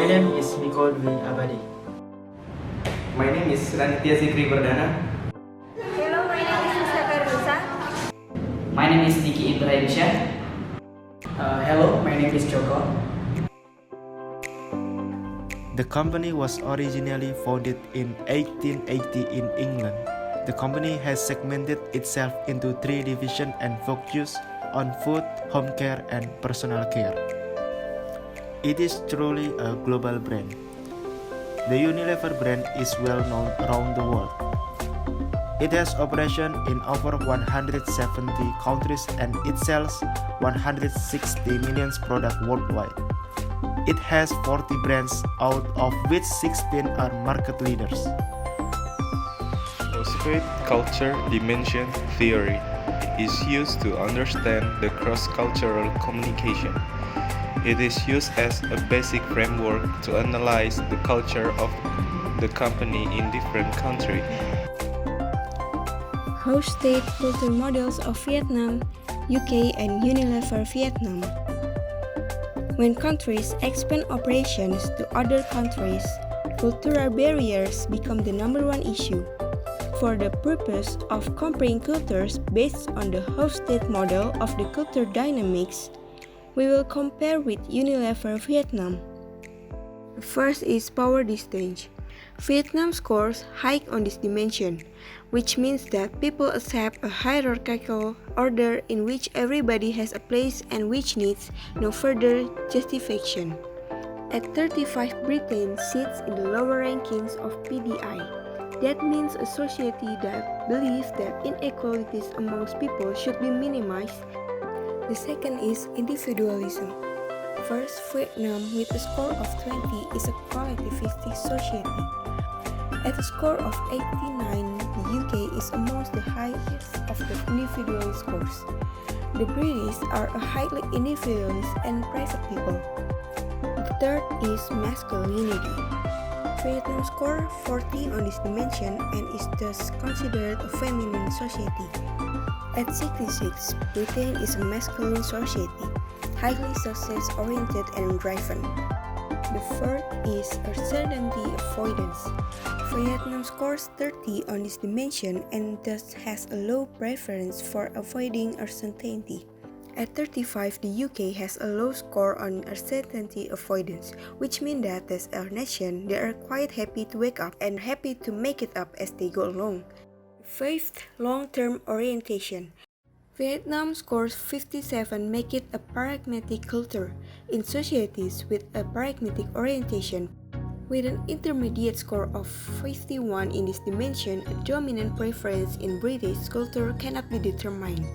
name is Miko Dwi Abadi. My name is Randitya Zikri Perdana. Hello, my name is Rizka Khoirunisa. My name is Dicky Ibrahim Syach. Hello, my name is Joko. The company was originally founded in 1880 in England. The company has segmented itself into 3 divisions and focused on food, home care, and personal care. It is truly a global brand. The Unilever brand is well known around the world. It has operation in over 170 countries and it sells 160 million products worldwide. It has 40 brands, out of which 16 are market leaders. Postpaid culture dimension theory is used to understand the cross-cultural communication. It is used as a basic framework to analyze the culture of the company in different countries. Host state culture models of Vietnam, UK, and Unilever Vietnam. When countries expand operations to other countries, cultural barriers become the number one issue. For the purpose of comparing cultures based on the host state model of the culture dynamics, we will compare with Unilever Vietnam. First is power distance. Vietnam scores high on this dimension, which means that people accept a hierarchical order in which everybody has a place and which needs no further justification. At 35, Britain sits in the lower rankings of PDI. That means a society that believes that inequalities amongst people should be minimized. The second is individualism. First, Vietnam with a score of 20 is a collectivistic society. At a score of 89, the UK is amongst the highest of the individualist scores. The British are a highly individualist and private people. The third is masculinity. Vietnam scored 40 on this dimension and is thus considered a feminine society. At 66, Britain is a masculine society, highly success-oriented and driven. The fourth is uncertainty avoidance. Vietnam scores 30 on this dimension and thus has a low preference for avoiding uncertainty. At 35, the UK has a low score on uncertainty avoidance, which means that as a nation, they are quite happy to wake up and happy to make it up as they go along. Fifth, long-term orientation. Vietnam scores 57 make it a pragmatic culture. In societies with a pragmatic orientation, with an intermediate score of 51 in this dimension, a dominant preference in British culture cannot be determined.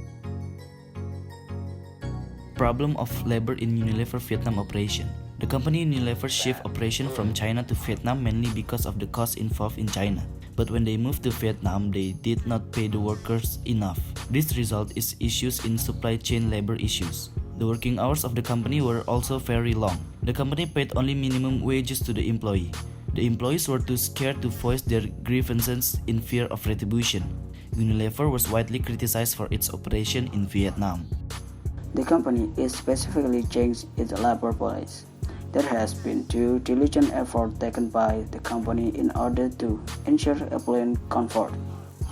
Problem of labor in Unilever Vietnam operation. The company Unilever shift operation from China to Vietnam mainly because of the cost involved in China. But when they moved to Vietnam, they did not pay the workers enough. This result is issues in supply chain labor issues. The working hours of the company were also very long. The company paid only minimum wages to the employee. The employees were too scared to voice their grievances in fear of retribution. Unilever was widely criticized for its operation in Vietnam. The company is specifically changed its labor policy. There has been due diligent effort taken by the company in order to ensure employee comfort.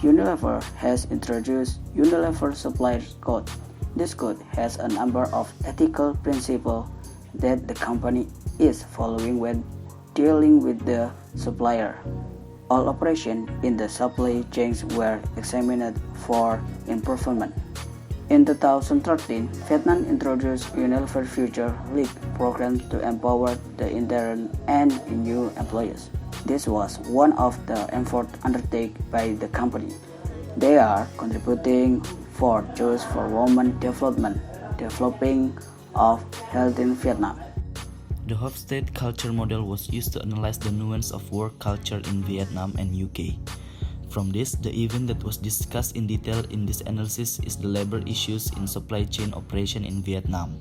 Unilever has introduced Unilever Supplier Code. This code has a number of ethical principles that the company is following when dealing with the supplier. All operations in the supply chains were examined for improvement. In 2013, Vietnam introduced Unilever Future League program to empower the intern and new employees. This was one of the efforts undertaken by the company. They are contributing for choice for women development, developing of health in Vietnam. The Hofstede culture model was used to analyze the nuance of work culture in Vietnam and UK. From this, the event that was discussed in detail in this analysis is the labor issues in supply chain operation in Vietnam.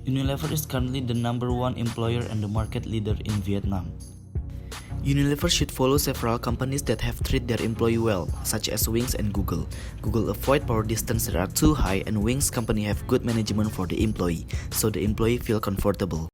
Unilever is currently the #1 employer and the market leader in Vietnam. Unilever should follow several companies that have treated their employee well, such as Wings and Google. Google avoid power distance that are too high, and Wings company have good management for the employee, so the employee feel comfortable.